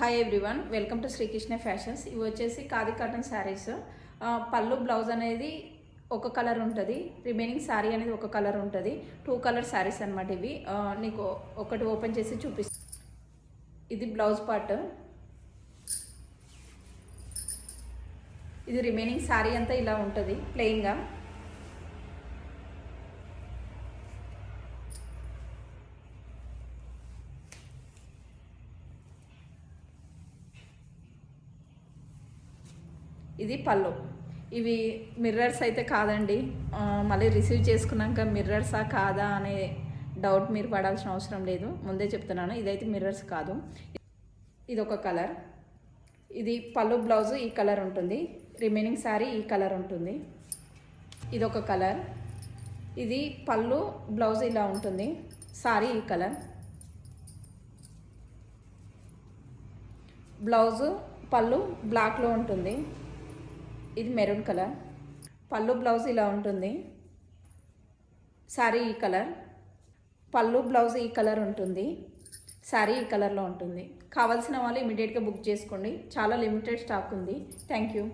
Hi everyone, welcome to Srikrishna fashions. ఇవి వచ్చేసి khadi cotton saris. పళ్ళు బ్లౌజ్ అనేది ఒక కలర్ ఉంటుంది, రిమైనింగ్ శారీ అనేది ఒక కలర్ ఉంటుంది. 2 కలర్ శారీస్ అనమాట ఇవి. నీకు ఒకటి ఓపెన్ చేసి చూపిస్తాను. ఇది బ్లౌజ్ పార్ట్, ఇది రిమైనింగ్ శారీ అంతా ఇలా ఉంటుంది ప్లెయిన్గా. ఇది పళ్ళు. ఇవి మిర్రర్స్ అయితే కాదండి. మళ్ళీ రిసీవ్ చేసుకున్నాక మిర్రర్సా కాదా అనే డౌట్ మీరు పడాల్సిన అవసరం లేదు, ముందే చెప్తున్నాను. ఇదైతే మిర్రర్స్ కాదు. ఇది ఒక కలర్. ఇది పళ్ళు బ్లౌజ్ ఈ కలర్ ఉంటుంది, రిమైనింగ్ శారీ ఈ కలర్ ఉంటుంది. ఇది ఒక కలర్. ఇది పళ్ళు బ్లౌజ్ ఇలా ఉంటుంది, శారీ ఈ కలర్. బ్లౌజు పళ్ళు బ్లాక్లో ఉంటుంది. ఇది మెరూన్ కలర్. పళ్ళు బ్లౌజ్ ఇలా ఉంటుంది, శారీ ఈ కలర్. పళ్ళు బ్లౌజ్ ఈ కలర్ ఉంటుంది, శారీ ఈ కలర్లో ఉంటుంది. కావాల్సిన వాళ్ళు ఇమీడియట్గా బుక్ చేసుకోండి, చాలా లిమిటెడ్ స్టాక్ ఉంది. Thank you.